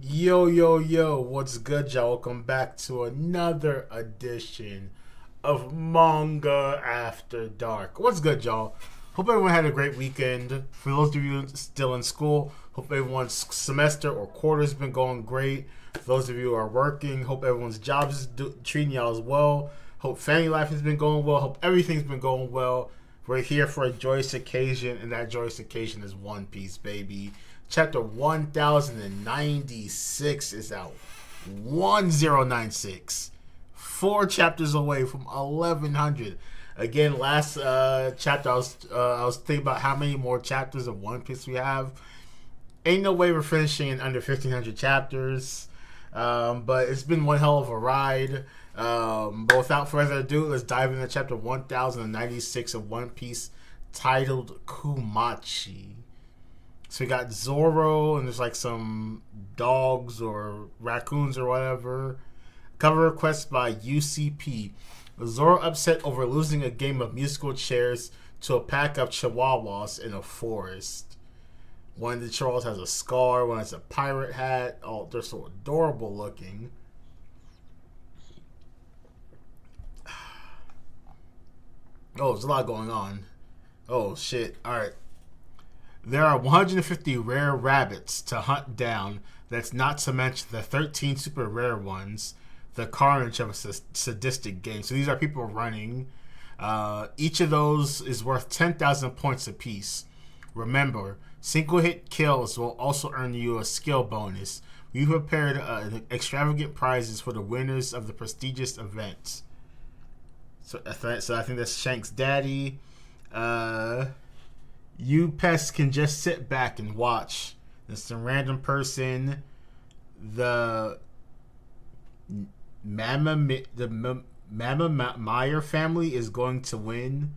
Yo, yo, yo, what's good, y'all? Welcome back to another edition of Manga After Dark. What's good, y'all? Hope everyone had a great weekend. For those of you still in school, hope everyone's semester or quarter's been going great. For those of you who are working, hope everyone's jobs is treating y'all as well. Hope family life has been going well. Hope everything's been going well. We're here for a joyous occasion, and that joyous occasion is One Piece, baby. Chapter 1096 is out. 1096. 4 chapters away from 1100. Again, last chapter I was thinking about how many more chapters of One Piece we have. Ain't no way we're finishing in under 1500 chapters. But it's been one hell of a ride. But without further ado, let's dive into chapter 1096 of One Piece, titled Kumachi. So we got Zoro, and there's like some dogs or raccoons or whatever. Cover request by UCP. Zoro upset over losing a game of musical chairs to a pack of chihuahuas in a forest. One of the chihuahuas has a scar, one has a pirate hat. Oh, they're so adorable looking. Oh, there's a lot going on. Oh, shit. Alright. There are 150 rare rabbits to hunt down. That's not to mention the 13 super rare ones. The carnage of a sadistic game. So these are people running. Each of those is worth 10,000 points apiece. Remember, single hit kills will also earn you a skill bonus. We've prepared extravagant prizes for the winners of the prestigious events. So I think that's Shank's daddy. You pests can just sit back and watch. There's some random person. The Mama Meyer family is going to win.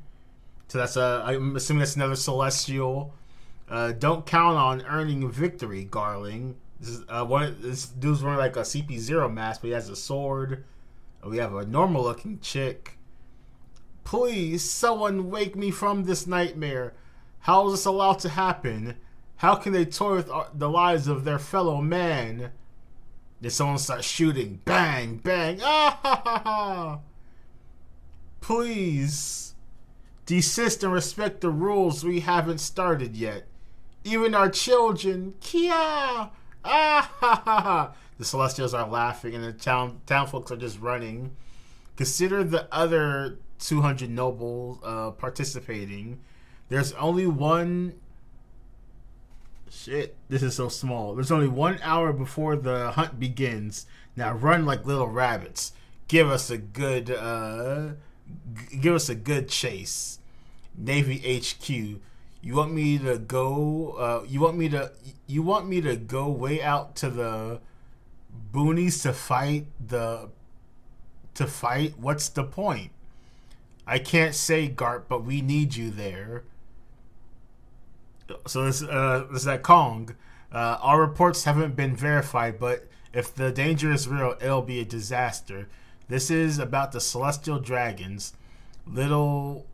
So that's I'm assuming that's another celestial. Don't count on earning victory, Garling. This dude's wearing like a CP0 mask, but he has a sword. We have a normal looking chick. Please, someone wake me from this nightmare. How is this allowed to happen? How can they toy with the lives of their fellow man? Then someone starts shooting. Bang, bang. Ah, ha, ha, ha. Please, desist and respect the rules. We haven't started yet. Even our children. Kia. Ah, ha, ha, ha. The Celestials are laughing and the town folks are just running. Consider the other 200 nobles participating. There's only one. Shit, this is so small. There's only 1 hour before the hunt begins. Now run like little rabbits. Give us a good chase. Navy HQ. You want me to go? You want me to go way out to the boonies to fight What's the point? I can't say, Garp, but we need you there. So this is at Kong. Our reports haven't been verified, but if the danger is real, it'll be a disaster. This is about the celestial dragons. Little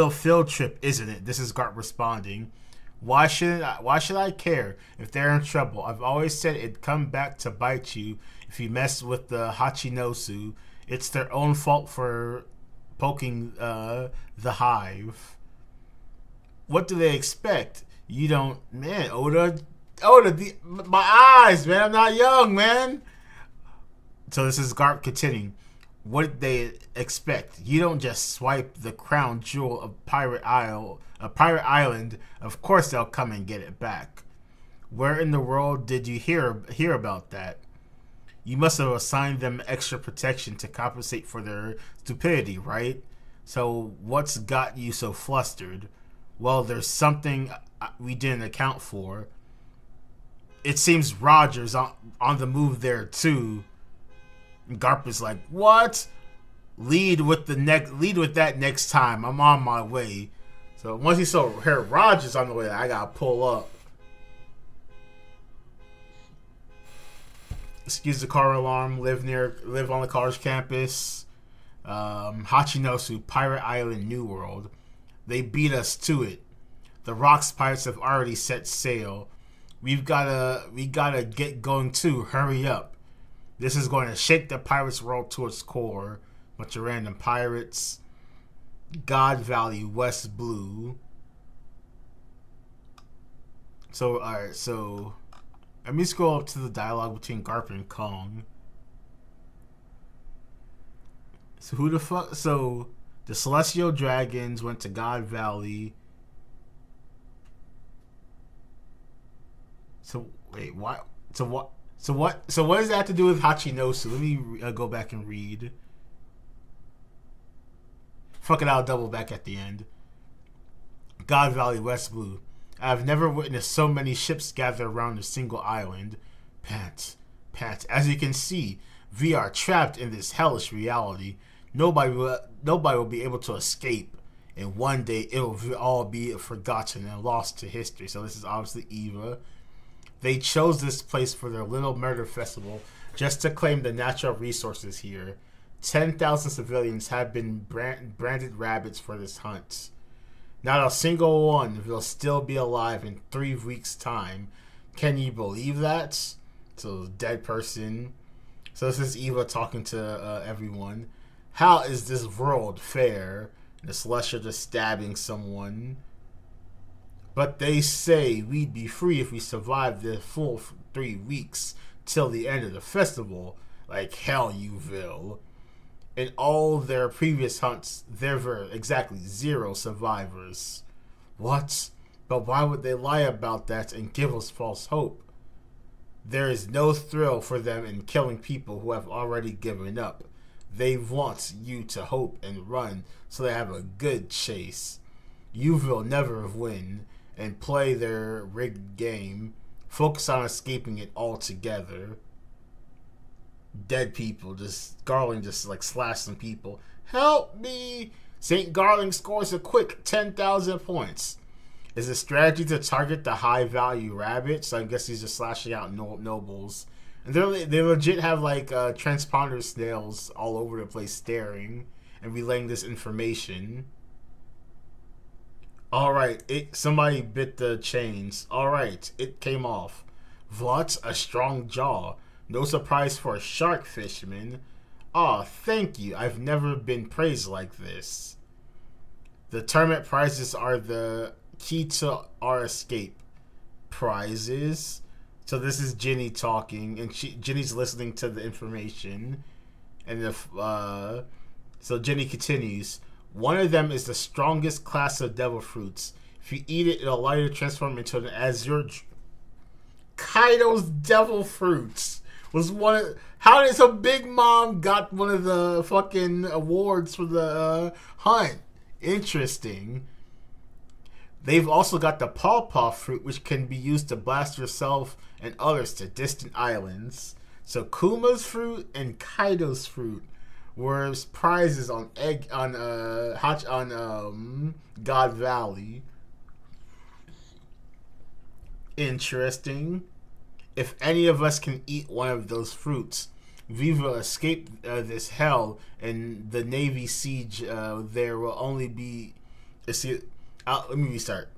field trip, isn't it? This is Garp responding. Why should I care if they're in trouble? I've always said it'd come back to bite you if you mess with the Hachinosu. It's their own fault for poking the hive. What do they expect? You don't, man. Oda, my eyes, man. I'm not young, man. So this is Garp continuing. What did they expect? You don't just swipe the crown jewel of Pirate Island. Of course they'll come and get it back. Where in the world did you hear about that? You must have assigned them extra protection to compensate for their stupidity, right? So what's got you so flustered? Well, there's something we didn't account for. It seems Roger's on the move there too. And Garp is like, what? Lead with that next time. I'm on my way. So once he saw Roger's on the way, I gotta pull up. Excuse the car alarm. Live on the college campus. Hachinosu, Pirate Island, New World. They beat us to it. The Rocks pirates have already set sail. we gotta get going too. Hurry up. This is going to shake the pirates' world to its core. Bunch of random pirates. God Valley, West Blue. So, alright, so let me scroll up to the dialogue between Garp and Kong. So who the fuck? So the Celestial Dragons went to God Valley. So wait, what? So what? So what? So what does that have to do with Hachinosu? Let me go back and read. Fuck it, I'll double back at the end. God Valley, West Blue. I have never witnessed so many ships gather around a single island. Pants. As you can see, we are trapped in this hellish reality. Nobody will be able to escape, and one day it will all be forgotten and lost to history. So this is obviously Eva. They chose this place for their little murder festival just to claim the natural resources here. 10,000 civilians have been branded rabbits for this hunt. Not a single one will still be alive in 3 weeks' time. Can you believe that? So, dead person. So this is Eva talking to everyone. How is this world fair? The Celestial just stabbing someone. But they say we'd be free if we survived the full 3 weeks till the end of the festival. Like hell you will. In all their previous hunts, there were exactly 0 survivors. What? But why would they lie about that and give us false hope? There is no thrill for them in killing people who have already given up. They want you to hope and run so they have a good chase. You will never win and play their rigged game. Focus on escaping it altogether. Dead people, just Garling just like slashing people. Help me! St. Garling scores a quick 10,000 points. Is the strategy to target the high value rabbits? So I guess he's just slashing out nobles. And they legit have like transponder snails all over the place staring and relaying this information. Alright, somebody bit the chains. Alright, it came off. What? A strong jaw. No surprise for a shark fisherman. Aw, thank you. I've never been praised like this. The tournament prizes are the key to our escape. Prizes? So this is Ginny talking, and Ginny's listening to the information. And so Ginny continues. One of them is the strongest class of devil fruits. If you eat it, it'll allow you to transform into an azure. Kaido's devil fruits was one of. How did some big mom got one of the fucking awards for the hunt? Interesting. They've also got the pawpaw fruit, which can be used to blast yourself and others to distant islands. So Kuma's fruit and Kaido's fruit were prizes on God Valley. Interesting. If any of us can eat one of those fruits, we will escape this hell, and the Navy siege. There will only be. Let me restart.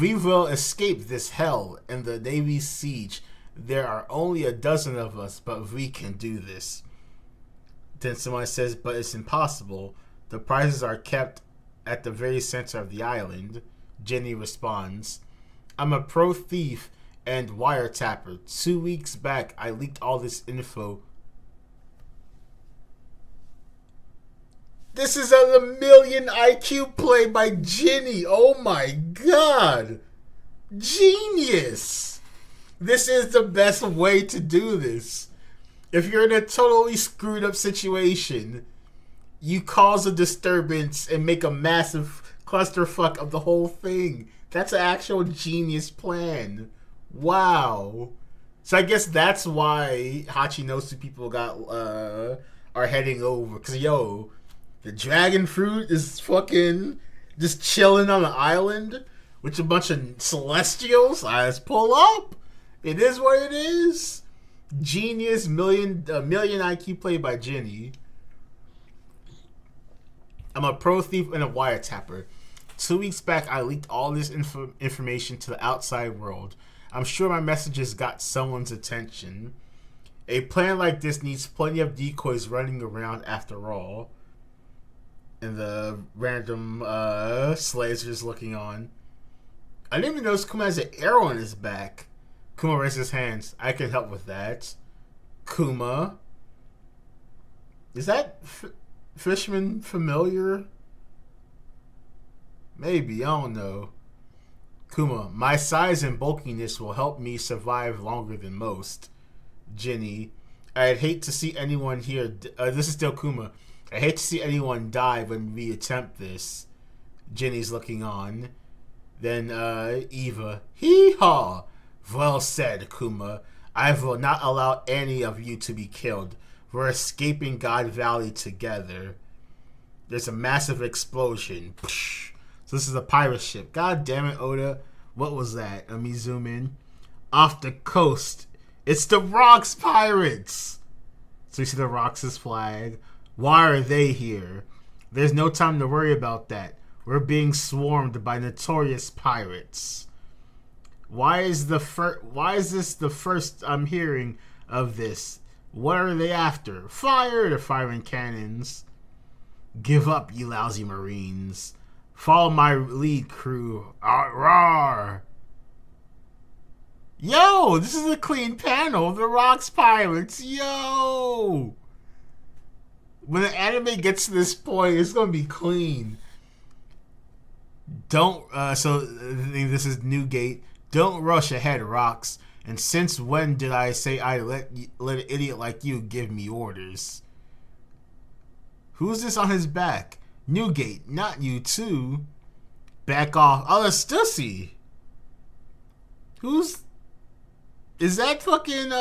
We will escape this hell and the Navy siege. There are only a dozen of us, but we can do this. Then somebody says, but it's impossible. The prizes are kept at the very center of the island. Jenny responds, I'm a pro thief and wiretapper. 2 weeks back, I leaked all this info. This is a million IQ play by Ginny. Oh my god. Genius. This is the best way to do this. If you're in a totally screwed up situation, you cause a disturbance and make a massive clusterfuck of the whole thing. That's an actual genius plan. Wow. So I guess that's why Hachinosu people are heading over. Because, yo, the dragon fruit is fucking just chilling on an island with a bunch of celestials. Let's pull up. It is what it is. Genius million IQ play by Ginny. I'm a pro thief and a wiretapper. 2 weeks back, I leaked all this information to the outside world. I'm sure my messages got someone's attention. A plan like this needs plenty of decoys running around after all. And the random slaves are just looking on. I didn't even notice Kuma has an arrow on his back. Kuma raises his hands. I can help with that. Kuma. Is that fisherman familiar? Maybe, I don't know. Kuma, my size and bulkiness will help me survive longer than most. Jinny, I'd hate to see anyone here. This is still Kuma. I hate to see anyone die when we attempt this. Jinny's looking on. Then, Eva. Hee-haw! Well said, Kuma. I will not allow any of you to be killed. We're escaping God Valley together. There's a massive explosion. So this is a pirate ship. God damn it, Oda. What was that? Let me zoom in. Off the coast. It's the Rocks Pirates! So you see the Rocks' flag. Why are they here? There's no time to worry about that. We're being swarmed by notorious pirates. Why is this the first I'm hearing of this? What are they after? Fire! They're firing cannons. Give up, you lousy Marines. Follow my lead, crew. Rawr! Yo, this is a clean panel. The Rocks Pirates. Yo! When the anime gets to this point, it's gonna be clean. Don't, so this is Newgate. Don't rush ahead, Rocks. And since when did I say I let an idiot like you give me orders? Who's this on his back? Newgate, not you too. Back off. Oh, that's Stussy. Is that fucking,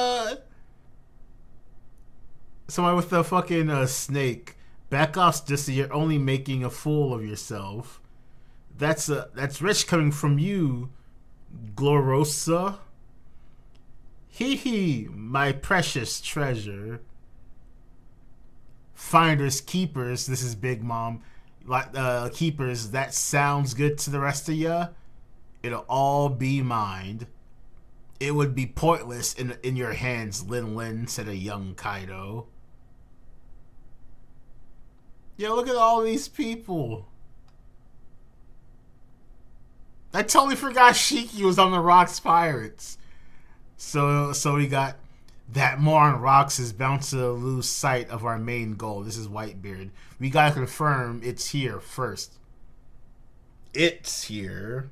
someone with the fucking, snake? Back off, Stussy. You're only making a fool of yourself. That's rich coming from you, Glorosa. Hee hee, my precious treasure. Finders, keepers, this is Big Mom. Like keepers, that sounds good to the rest of ya. It'll all be mine. It would be pointless in your hands, Lin Lin, said a young Kaido. Yo, look at all these people. I totally forgot Shiki was on the Rocks Pirates. So we got that moron Rocks is bound to lose sight of our main goal. This is Whitebeard. We gotta confirm it's here first. It's here.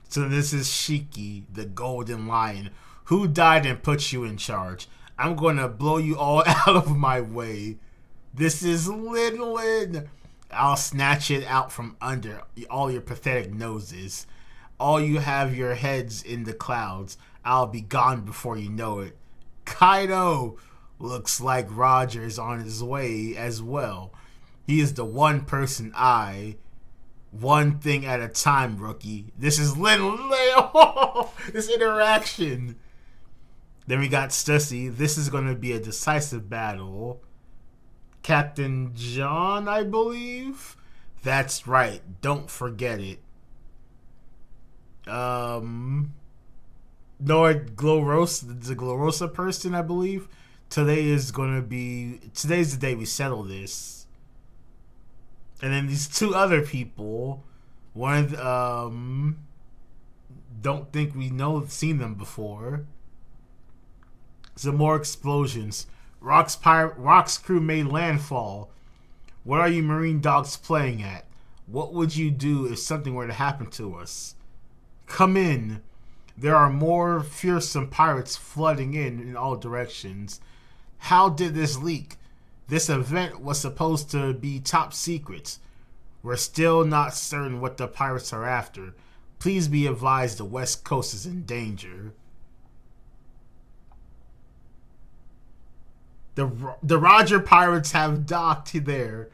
So this is Shiki, the Golden Lion. Who died and put you in charge? I'm gonna blow you all out of my way. This is Lin Lin. I'll snatch it out from under all your pathetic noses. All you have your heads in the clouds. I'll be gone before you know it. Kaido! Looks like Roger's on his way as well. He is the one person one thing at a time, rookie. This is Lin Lin. This interaction. Then we got Stussy. This is going to be a decisive battle. Captain John, I believe? That's right. Don't forget it. Nord Glorosa, the Glorosa person, I believe. Today's the day we settle this. And then these two other people, one of don't think we seen them before. Some more explosions. Rock's crew made landfall. What are you Marine dogs playing at? What would you do if something were to happen to us? Come in. There are more fearsome pirates flooding in all directions. How did this leak? This event was supposed to be top secret. We're still not certain what the pirates are after. Please be advised the West Coast is in danger. The Roger pirates have docked there.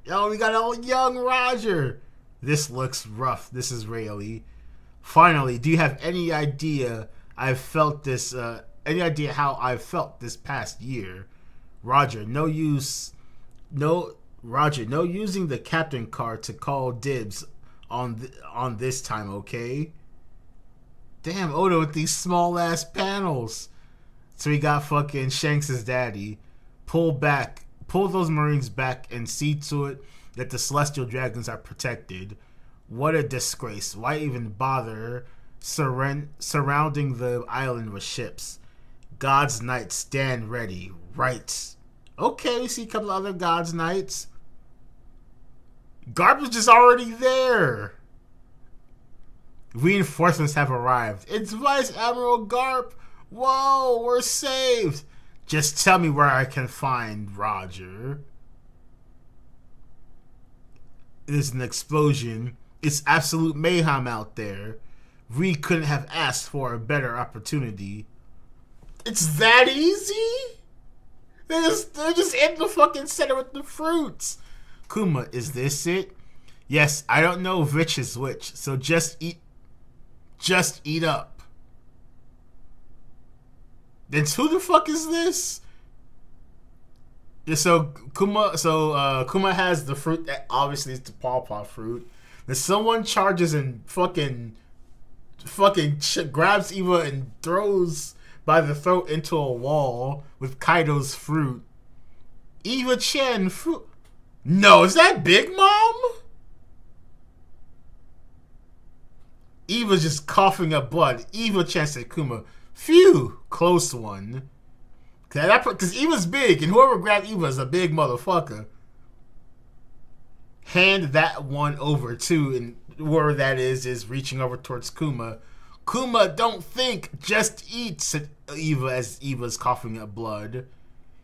Yo, we got a young Roger. This looks rough. This is Rayleigh. Finally, do you have any idea how I've felt this past year? Roger, no using the captain card to call dibs on this time, okay? Damn, Oda with these small ass panels. So he got fucking Shanks' daddy. Pull those Marines back and see to it that the Celestial Dragons are protected. What a disgrace. Why even bother surrounding the island with ships? God's Knights stand ready. Right. Okay, we see a couple other God's Knights. Garp was just already there. Reinforcements have arrived. It's Vice Admiral Garp. Whoa, we're saved. Just tell me where I can find Roger. There's an explosion. It's absolute mayhem out there. Reed couldn't have asked for a better opportunity. It's that easy? They're just in the fucking center with the fruits. Kuma, is this it? Yes, I don't know which is which, so just eat up. Then who the fuck is this? Yeah, so Kuma has the fruit that obviously is the pawpaw fruit. Then someone charges and fucking grabs Eva and throws by the throat into a wall with Kaido's fruit. Eva Chen fruit. No, is that Big Mom? Eva's just coughing up blood. Eva Chen said Kuma, phew, close one. Because Eva's big, and whoever grabbed Eva is a big motherfucker. Hand that one over too, and whoever that is reaching over towards Kuma. Kuma, don't think, just eat, said Eva as Eva's coughing up blood.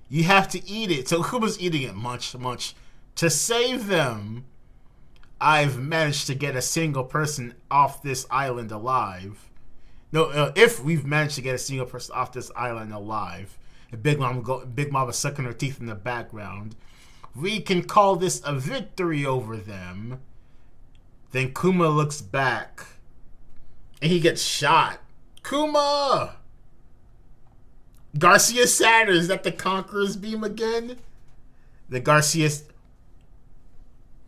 You have to eat it. So Kuma's eating it much. To save them. I've managed to get a single person off this island alive. No, if we've managed to get a single person off this island alive. And Big Mom was sucking her teeth in the background. We can call this a victory over them. Then Kuma looks back. And he gets shot. Kuma! Garcia Saturn, is that the Conqueror's beam again? The Garcia's...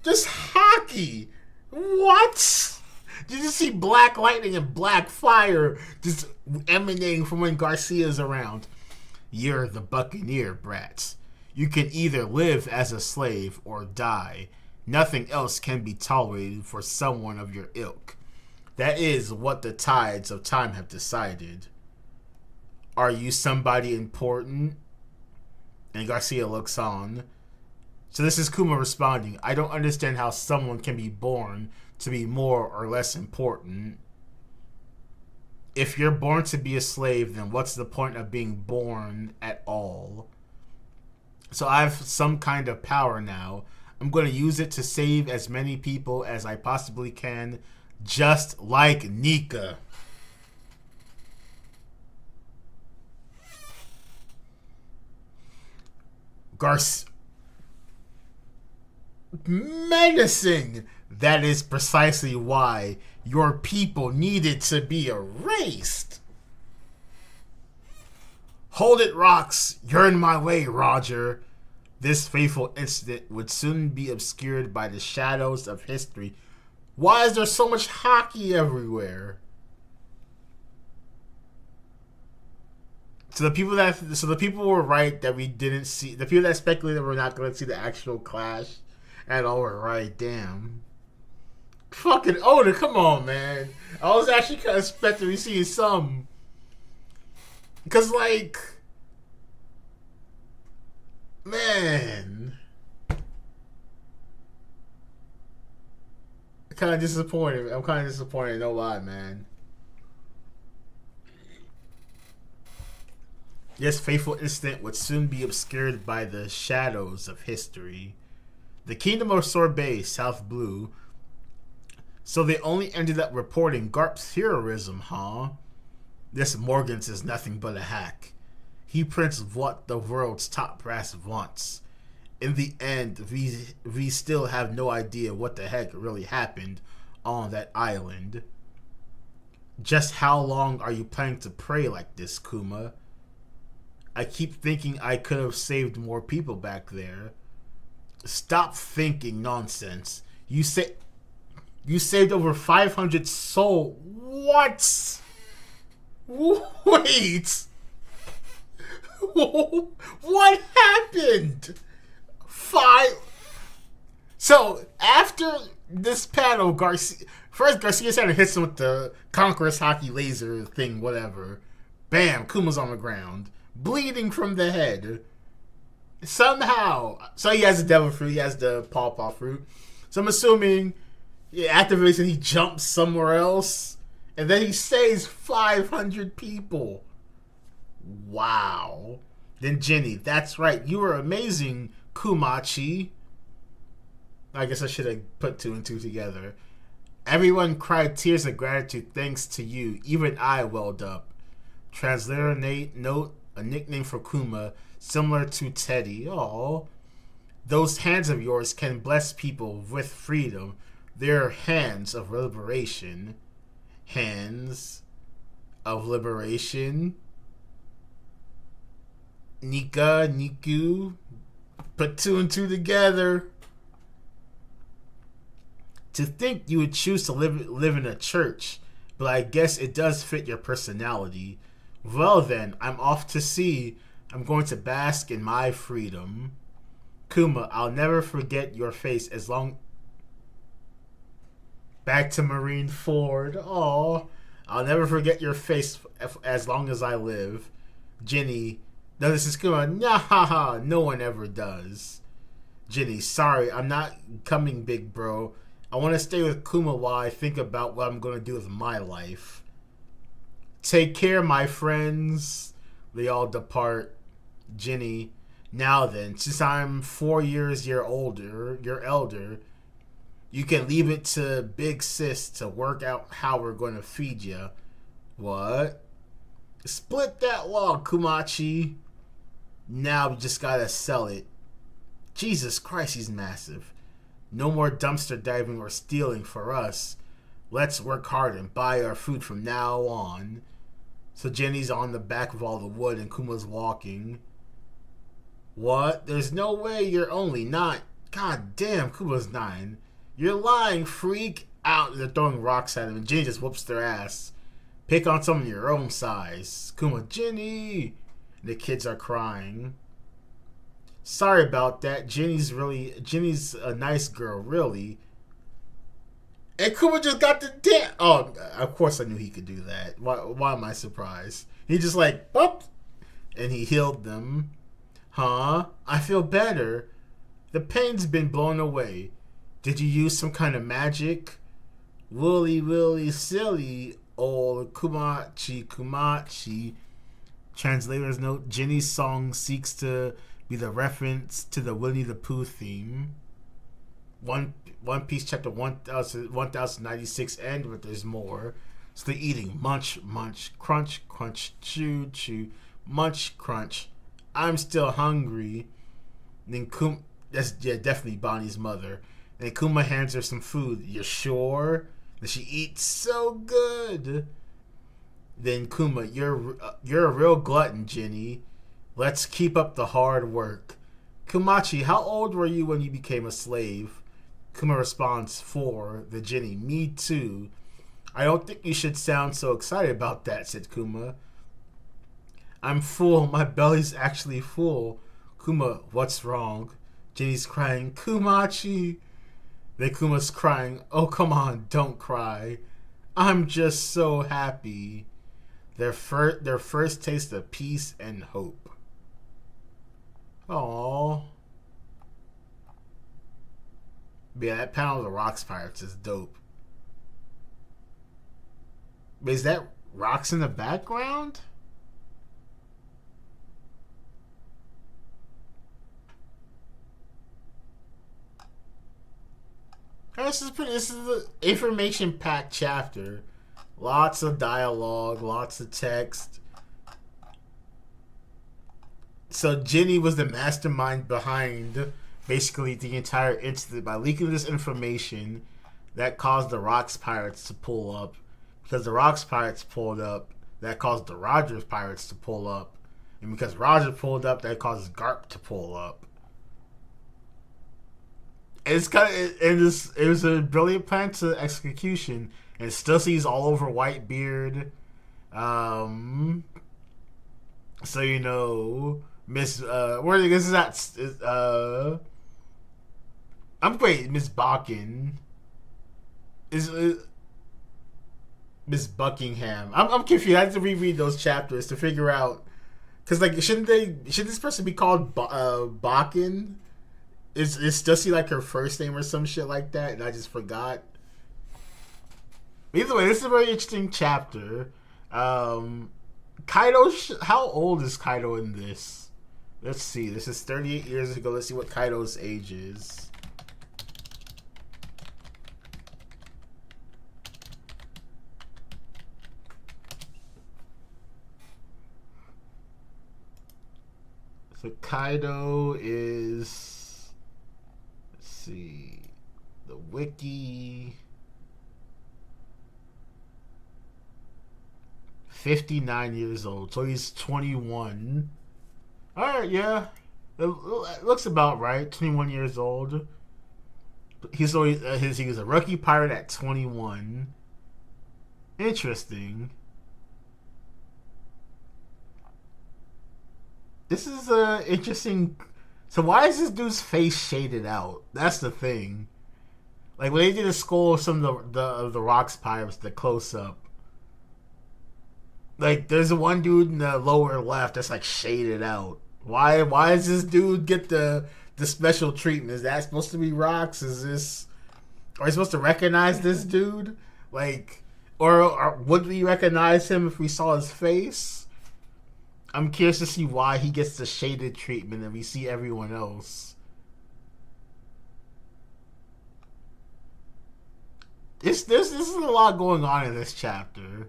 Just hockey! What? Did you see black lightning and black fire just emanating from when Garcia's around? You're the Buccaneer, brats. You can either live as a slave or die. Nothing else can be tolerated for someone of your ilk. That is what the tides of time have decided. Are you somebody important? And Garcia looks on. So this is Kuma responding. I don't understand how someone can be born to be more or less important. If you're born to be a slave, then what's the point of being born at all? So I have some kind of power now. I'm going to use it to save as many people as I possibly can, just like Nika. Menacing! That is precisely why your people needed to be erased. Hold it, Rocks. You're in my way, Roger. This fateful incident would soon be obscured by the shadows of history. Why is there so much hockey everywhere? So the people were right that we didn't see. The people that speculated we're not going to see the actual clash at all were right. Damn. Fucking Oda, come on, man. I was actually kind of expecting to see some. Because, like, man, kind of disappointed. I'm kind of disappointed, no lie, man. This fateful incident would soon be obscured by the shadows of history. The Kingdom of Sorbet, South Blue. So they only ended up reporting Garp's heroism, huh? This Morgans is nothing but a hack. He prints what the world's top brass wants. In the end, we still have no idea what the heck really happened on that island. Just how long are you planning to pray like this, Kuma? I keep thinking I could have saved more people back there. Stop thinking nonsense. You You saved over 500 souls. What? Wait. What happened? So after this panel, Garcia Santa hits him with the Conqueror's hockey laser thing, whatever. Bam, Kuma's on the ground, bleeding from the head. Somehow. So he has the devil fruit, he has the pawpaw fruit. So I'm assuming activates and he jumps somewhere else. And then he saves 500 people. Wow. Then Jenny, that's right. You were amazing, Kumachi. I guess I should have put two and two together. Everyone cried tears of gratitude thanks to you. Even I welled up. Translator note, a nickname for Kuma, similar to Teddy. Aww. Those hands of yours can bless people with freedom. They're hands of liberation. Hands of liberation. Nika, Niku. Put two and two together. To think you would choose to live in a church, but I guess it does fit your personality. Well then, I'm off to sea. I'm going to bask in my freedom. Kuma, I'll never forget your face as long... Back to Marine Ford. Aw. I'll never forget your face as long as I live. Jenny, no, this is Kuma. Nah, no one ever does. Jenny, sorry, I'm not coming, big bro. I want to stay with Kuma while I think about what I'm going to do with my life. Take care, my friends. They all depart. Jenny, now then, since I'm 4 years your elder, you can leave it to Big Sis to work out how we're going to feed you. What? Split that log, Kumachi. Now we just gotta sell it. Jesus Christ, he's massive. No more dumpster diving or stealing for us. Let's work hard and buy our food from now on. So Jenny's on the back of all the wood and Kuma's walking. What? There's no way you're only 9. God damn, Kuma's 9. You're lying, freak. Out. They're throwing rocks at him and Jenny just whoops their ass. Pick on someone your own size. Kuma, Jenny. The kids are crying. Sorry about that. Jenny's a nice girl, really. And Kuma just got the damn... Oh, of course I knew he could do that. Why am I surprised? He just like, boop, and he healed them. Huh? I feel better. The pain's been blown away. Did you use some kind of magic? Willy silly, old Kumachi. Translator's note, Jenny's song seeks to be the reference to the Winnie the Pooh theme. One Piece chapter 1096 end, but there's more. So they're eating. Munch, crunch, chew, munch, crunch. I'm still hungry. Then that's definitely Bonnie's mother. And Kuma hands her some food. You sure? And she eats so good. Then Kuma, you're a real glutton, Jenny. Let's keep up the hard work. Kumachi, how old were you when you became a slave? Kuma responds, 4. The Jenny, me too. I don't think you should sound so excited about that, said Kuma. I'm full. My belly's actually full. Kuma, what's wrong? Jenny's crying, Kumachi. Then Kuma's crying, oh, come on, don't cry. I'm just so happy. Their first taste of peace and hope. Aww. Yeah, that panel of the Rocks Pirates is dope. But is that rocks in the background? This is the information-packed chapter. Lots of dialogue, lots of text. So Jenny was the mastermind behind basically the entire incident by leaking this information that caused the Rocks Pirates to pull up. Because the Rocks Pirates pulled up, that caused the Rogers Pirates to pull up. And because Roger pulled up, that caused Garp to pull up. It's kind of it was a brilliant plan to execution, and still sees all over Whitebeard. Um, so you know, Miss where this is at I'm great, Miss Bakken is Miss Buckingham. I'm confused. I have to reread those chapters to figure out because like should this person be called Bakken? Is does she like her first name or some shit like that? And I just forgot. Either way, this is a very interesting chapter. Kaido, how old is Kaido in this? Let's see. This is 38 years ago. Let's see what Kaido's age is. So Kaido is, let's see, the wiki, 59 years old. So he's 21. All right, yeah, it looks about right. 21 years old. He's always he was a rookie pirate at 21. Interesting. This is interesting. So why is this dude's face shaded out? That's the thing. Like when they did a skull of some of the Rocks pirates, the close up. Like there's one dude in the lower left that's like shaded out. Why does this dude get the special treatment? Is that supposed to be Rocks? Is this are we supposed to recognize this dude? Like or would we recognize him if we saw his face? I'm curious to see why he gets the shaded treatment and we see everyone else. This is a lot going on in this chapter.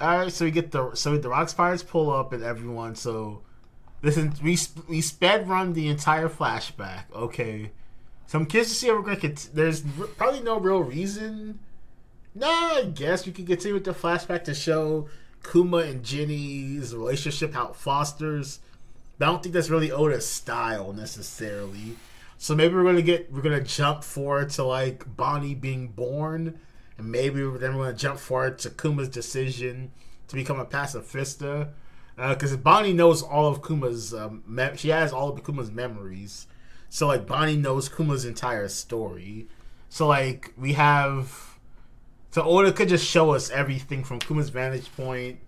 Alright, so the Rocks Pirates pull up and everyone, so listen, we sped run the entire flashback, okay. So I'm curious to see how we're gonna there's probably no real reason. Nah, I guess we could continue with the flashback to show Kuma and Jinny's relationship, how it fosters. But I don't think that's really Oda's style necessarily. So maybe we're gonna jump forward to like Bonnie being born, and maybe then we're gonna jump forward to Kuma's decision to become a pacifista. Because Bonnie knows all of Kuma's, she has all of Kuma's memories. So like Bonnie knows Kuma's entire story. So like we have. So Oda could just show us everything from Kuma's vantage point,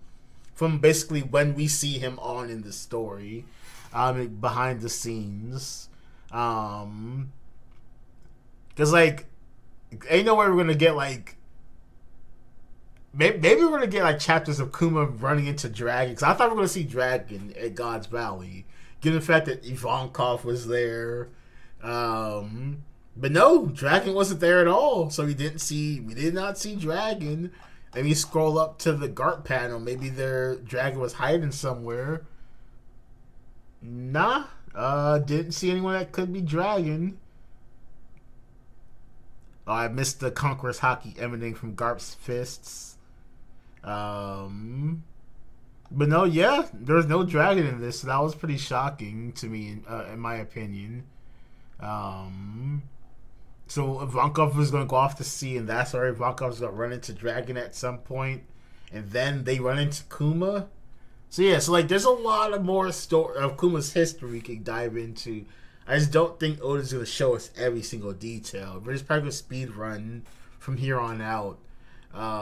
from basically when we see him on in the story, behind the scenes. Because like, ain't no way we're gonna get like. Maybe we're gonna get like chapters of Kuma running into Dragon. Because I thought we were gonna see Dragon at God's Valley, given the fact that Ivankov was there. But no, Dragon wasn't there at all, so we did not see Dragon. And we scroll up to the Garp panel, maybe their Dragon was hiding somewhere. Nah, didn't see anyone that could be Dragon. Oh, I missed the Conqueror's Hockey emanating from Garp's fists. But no, yeah, there's no Dragon in this, so that was pretty shocking to me, in my opinion. So Ivankov was going to go off to sea, and that's where Ivankov was going to run into Dragon at some point, and then they run into Kuma. So yeah, so like there's a lot of more story of Kuma's history we can dive into. I just don't think Oda's going to show us every single detail. We're just probably going to speed run from here on out. I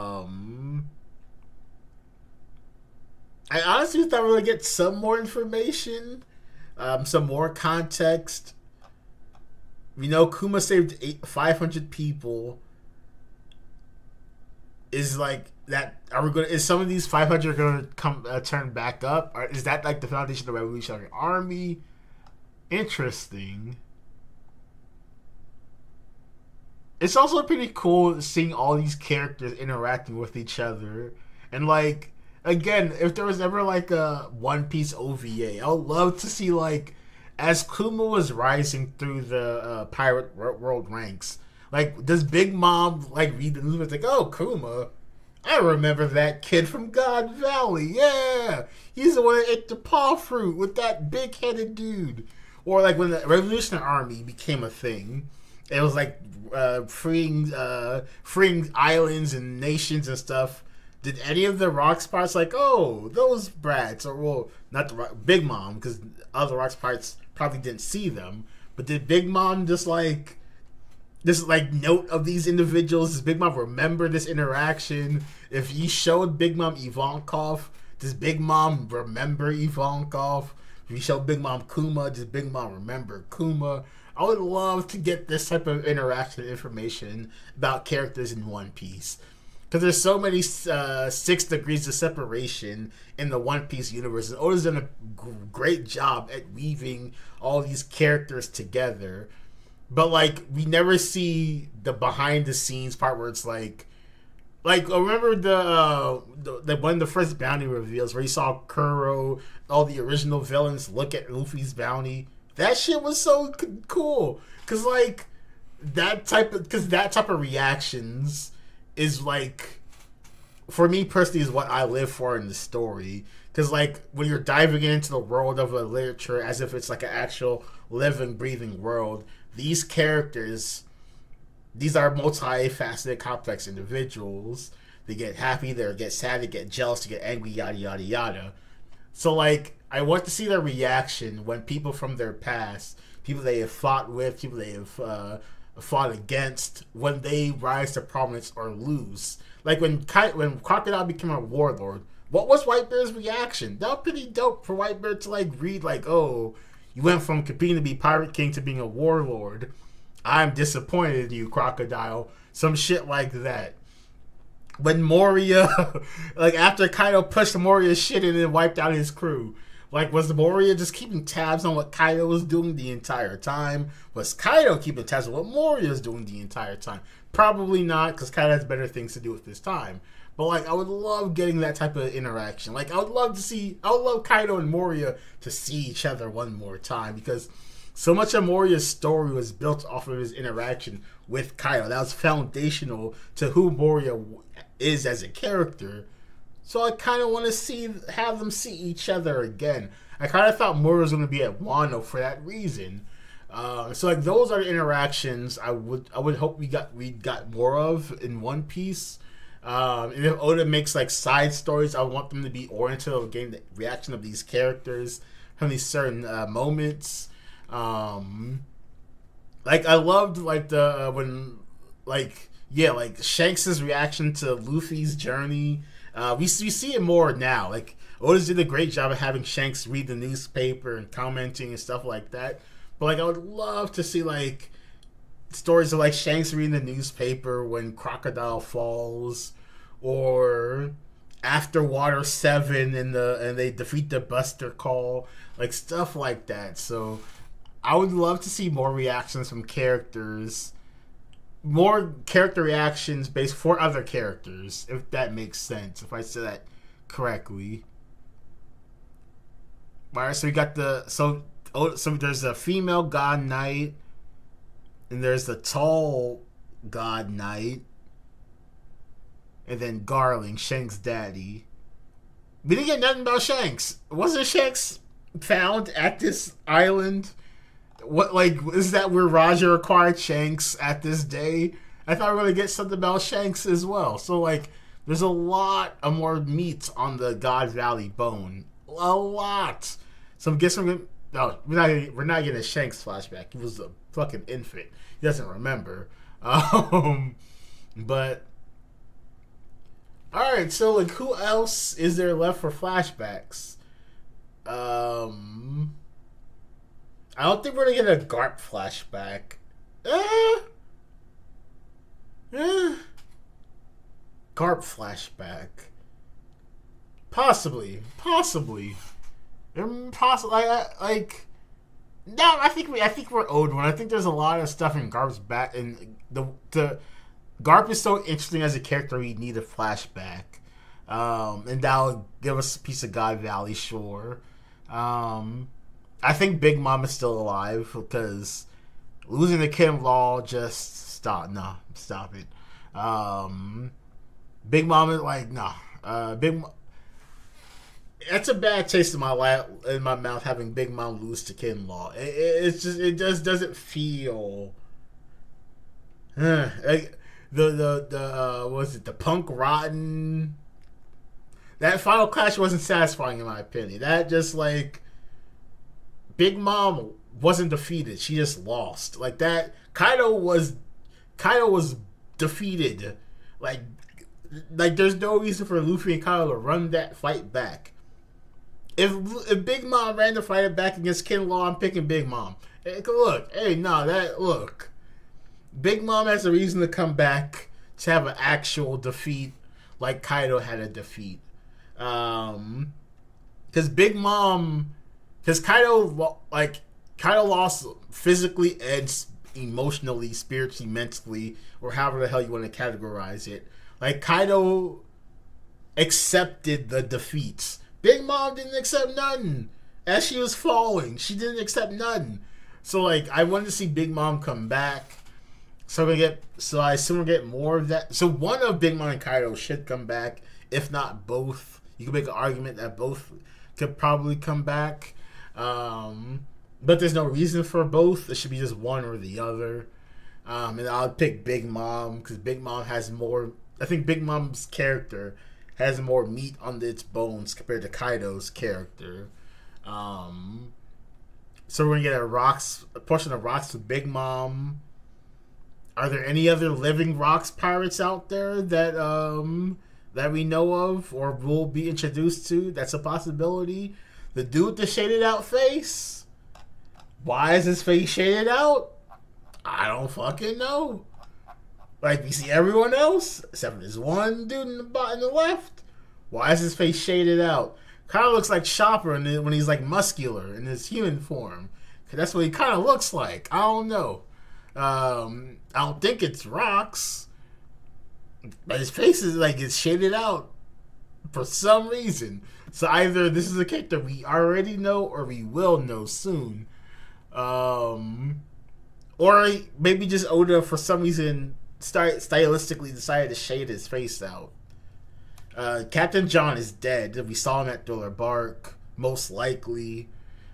honestly thought we were going to get some more information, some more context. We know Kuma saved 500 people. Is like that? Are we going? Is some of these 500 going to come turn back up? Or is that like the foundation of the Revolutionary Army? Interesting. It's also pretty cool seeing all these characters interacting with each other, and like again, if there was ever like a One Piece OVA, I would love to see like. As Kuma was rising through the pirate world ranks, like does Big Mom like read the news like, oh Kuma, I remember that kid from God Valley. Yeah, he's the one that ate the paw fruit with that big-headed dude. Or like when the Revolutionary Army became a thing, it was like freeing islands and nations and stuff. Did any of the rock spots like, oh, those brats, or well, not the Big Mom, because other rock spots probably didn't see them, but did Big Mom just like this like note of these individuals? Does Big Mom remember this interaction? If you showed Big Mom Ivankov, does Big Mom remember Ivankov? If you show Big Mom Kuma, does Big Mom remember Kuma? I would love to get this type of interaction information about characters in One Piece. Because there's so many 6 degrees of separation in the One Piece universe. And Oda's done a great job at weaving all these characters together. But like we never see the behind the scenes part where it's like remember the one of the first bounty reveals where you saw Kuro, all the original villains look at Luffy's bounty. That shit was so cool because like that type of reactions is like for me personally is what I live for in the story. Because like when you're diving into the world of a literature as if it's like an actual living, breathing world, these characters, these are multifaceted, complex individuals. They get happy, they get sad, they get jealous, they get angry, yada yada yada. So like I want to see their reaction when people from their past, people they have fought with, people they have fought against, when they rise to prominence or lose. Like when Crocodile became a warlord, what was Whitebeard's reaction? That was pretty dope for Whitebeard to like read like, oh, you went from competing to be Pirate King to being a warlord. I'm disappointed in you, Crocodile. Some shit like that. When Moria, like after Kaido pushed Moria's shit and then wiped out his crew, like was Moria just keeping tabs on what Kaido was doing the entire time? Was Kaido keeping tabs on what Moria was doing the entire time? Probably not, because Kaido has better things to do with his time. But like I would love getting that type of interaction. Like I would love Kaido and Moria to see each other one more time, because so much of Moria's story was built off of his interaction with Kaido. That was foundational to who Moria is as a character. So I kind of want to have them see each other again. I kind of thought Moria was going to be at Wano for that reason. So like those are the interactions I would hope we got more of in One Piece. And if Oda makes like side stories, I want them to be oriented on getting the reaction of these characters from these certain moments. Like I loved like the when like yeah like Shanks's reaction to Luffy's journey. We see it more now. Like Otis did a great job of having Shanks read the newspaper and commenting and stuff like that. But like I would love to see like stories of like Shanks reading the newspaper when Crocodile falls, or after Water 7 and they defeat the Buster Call, like stuff like that. So I would love to see more reactions from characters, more character reactions based for other characters, if that makes sense, if I said that correctly. Alright, so we got so there's a female God Knight, and there's the tall God Knight, and then Garling, Shanks' daddy. We didn't get nothing about Shanks. Wasn't Shanks found at this island? What, like, is that where Roger acquired Shanks at this day? I thought we were going to get something about Shanks as well. So, like, there's a lot of more meat on the God Valley bone. A lot. So, I guess we're not getting a Shanks flashback. He was a fucking infant. He doesn't remember. But, alright, so, like, who else is there left for flashbacks? I don't think we're gonna get a Garp flashback. Garp flashback. Possibly. Like. No, I think we're owed one. I think there's a lot of stuff in Garp's back, and the Garp is so interesting as a character. We need a flashback, and that'll give us a piece of God Valley, sure. I think Big Mom is still alive, because losing the Kim Law just stop it. Big Mom is like, nah. That's a bad taste in my mouth having Big Mom lose to Kinlaw. It just doesn't feel. Like the was it the Punk Rotten? That final clash wasn't satisfying in my opinion. That just like Big Mom wasn't defeated. She just lost. Like that Kaido was defeated. Like there's no reason for Luffy and Kaido to run that fight back. If Big Mom ran the fight back against Kinlaw, I'm picking Big Mom. Look, hey, no, look. Big Mom has a reason to come back to have an actual defeat, like Kaido had a defeat. Because Kaido lost physically and emotionally, spiritually, mentally, or however the hell you want to categorize it. Like Kaido accepted the defeats. Big Mom didn't accept nothing. As she was falling, she didn't accept nothing. So like, I wanted to see Big Mom come back. So I assume we'll get more of that. So one of Big Mom and Kaido should come back, if not both. You can make an argument that both could probably come back. But there's no reason for both. It should be just one or the other. And I'll pick Big Mom because Big Mom has more. I think Big Mom's character has more meat on its bones compared to Kaido's character. So we're gonna get a portion of rocks with Big Mom. Are there any other living rocks pirates out there that we know of or will be introduced to? That's a possibility. The dude with the shaded out face. Why is his face shaded out? I don't fucking know. Like we see everyone else, except for this one dude in the bottom, the left. Why is his face shaded out? Kind of looks like Chopper when he's like muscular in his human form. Cause that's what he kind of looks like. I don't know. I don't think it's rocks, but his face is like it's shaded out for some reason. So either this is a character we already know or we will know soon, or maybe just Oda for some reason stylistically decided to shade his face out. Captain John is dead. We saw him at Thriller Bark, most likely.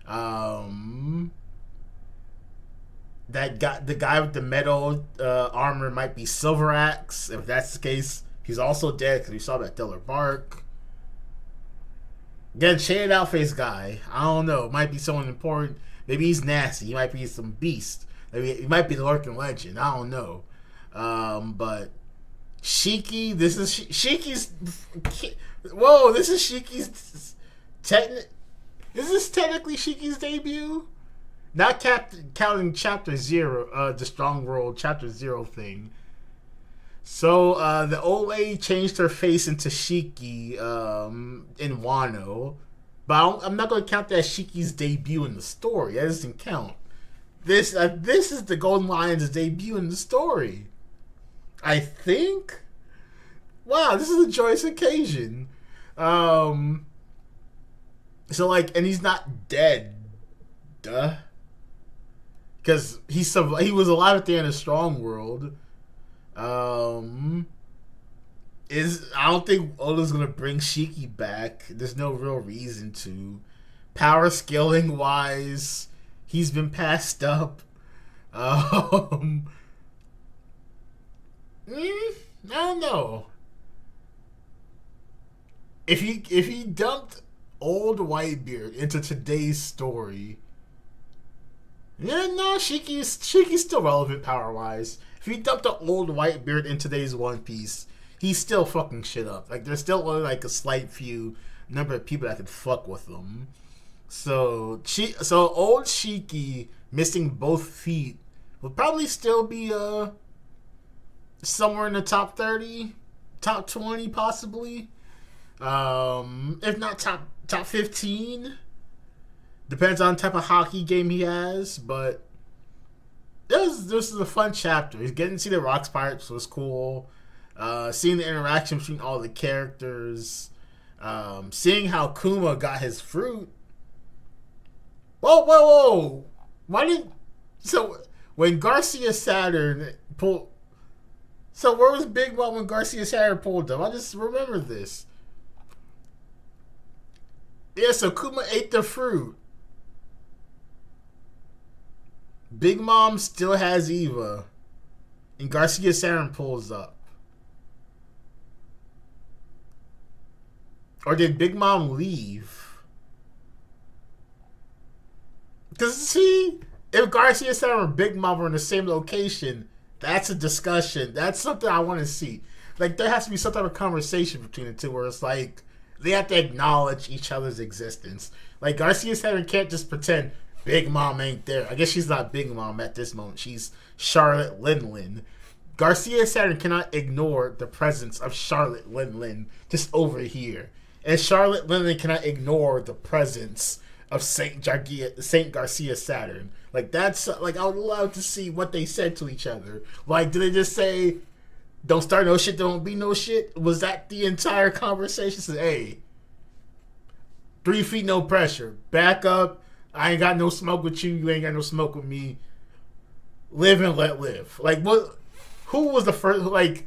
The guy with the metal armor might be Silver Axe. If that's the case, he's also dead because we saw him at Thriller Bark. Again, shaded out face guy. I don't know. Might be someone important. Maybe he's nasty. He might be some beast. Maybe he might be the lurking legend. I don't know. But Shiki, this is Shiki's. Whoa, this is Shiki's. Is this technically Shiki's debut? Not counting Chapter 0, the Strong World Chapter 0 thing. So the old lady changed her face into Shiki in Wano. But I'm not going to count that as Shiki's debut in the story. That doesn't count. This is the Golden Lion's debut in the story. I think. Wow, this is a joyous occasion. So like, and he's not dead. Duh. Because he was alive at the end of Strong World. I don't think Oda's gonna bring Shiki back. There's no real reason to. Power scaling wise, he's been passed up. I don't know. If he dumped old Whitebeard into today's story, yeah, no, Shiki's still relevant power wise. If he dumped the old Whitebeard in today's One Piece, he's still fucking shit up. Like there's still only like a slight few number of people that could fuck with him. So old Shiki missing both feet would probably still be somewhere in the top 30, top 20 possibly. If not top 15. Depends on the type of hockey game he has, but this is a fun chapter. He's getting to see the Rocks Pirates was cool. Seeing the interaction between all the characters. Seeing how Kuma got his fruit. Whoa. So when Garcia Saturn pulled... So where was Big Mom when Garcia Saturn pulled up? I just remember this. Yeah, so Kuma ate the fruit. Big Mom still has Eva. And Garcia Saturn pulls up. Or did Big Mom leave? Because, see, if Garcia Saturn and Big Mom were in the same location, that's a discussion. That's something I want to see. Like, there has to be some type of conversation between the two where it's like, they have to acknowledge each other's existence. Like, Garcia Saturn can't just pretend Big Mom ain't there. I guess she's not Big Mom at this moment. She's Charlotte Lin. Garcia Saturn cannot ignore the presence of Charlotte Lin just over here. And Charlotte Lin cannot ignore the presence of Saint Garcia Saturn. Like, that's, like, I would love to see what they said to each other. Like, did they just say, don't start no shit, don't be no shit? Was that the entire conversation? So, hey, 3 feet, no pressure. Back up. I ain't got no smoke with you. You ain't got no smoke with me. Live and let live. Like, what? Who was the first? Like,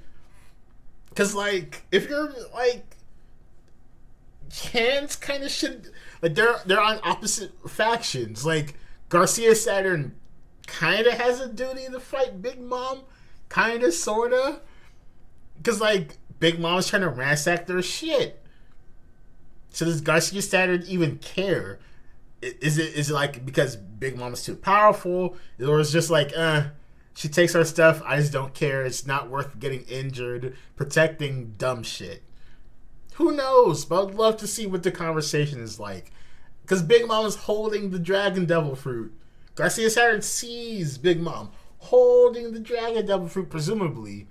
because, like, if you're, like, Cans kind of should, like, they're on opposite factions. Like, Garcia Saturn kind of has a duty to fight Big Mom. Kind of, sort of. Because, like, Big Mom is trying to ransack their shit. So does Garcia Saturn even care? Is it like because Big Mom is too powerful? Or is it just like, she takes our stuff, I just don't care. It's not worth getting injured, protecting dumb shit. Who knows? But I'd love to see what the conversation is like. Because Big Mom is holding the Dragon Devil Fruit. Garcia Saturn sees Big Mom holding the Dragon Devil Fruit, presumably.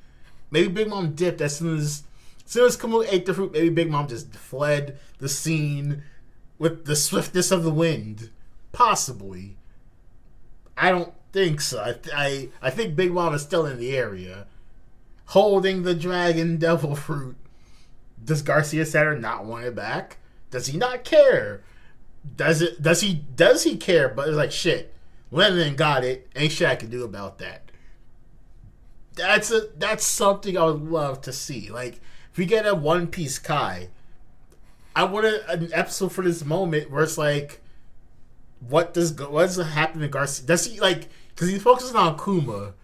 Maybe Big Mom dipped as soon as Kamui ate the fruit. Maybe Big Mom just fled the scene with the swiftness of the wind. Possibly. I don't think so. I think Big Mom is still in the area, holding the Dragon Devil Fruit. Does Garcia Saturn not want it back? Does he not care? Does he care? But it's like, shit, Lennon got it. Ain't shit I can do about that. That's something I would love to see. Like, if we get a One Piece Kai, I want an episode for this moment where it's like, what does happen to Garcia? Does he, like, because he focuses on Kuma.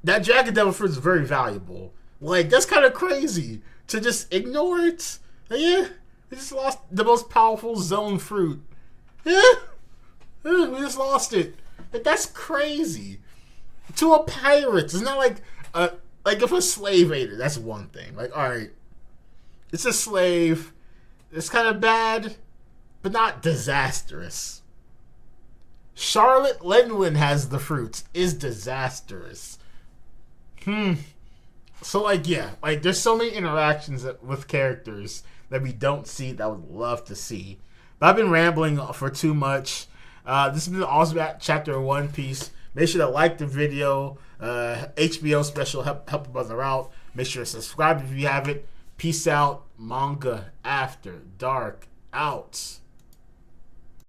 That Dragon Devil Fruit is very valuable. Like, that's kind of crazy to just ignore it. Like, yeah, we just lost the most powerful zone fruit. Yeah, we just lost it. Like, that's crazy. To a pirate, it's not like if a slave ate it, that's one thing. Like, all right, it's a slave. It's kind of bad, but not disastrous. Charlotte Lin has the fruits is disastrous. So, like, yeah, like, there's so many interactions with characters that we don't see that I would love to see. But I've been rambling for too much. This has been the Awesome Chapter of One Piece. Make sure to like the video. HBO special, help a brother out. Make sure to subscribe if you haven't. Peace out. Manga After Dark out.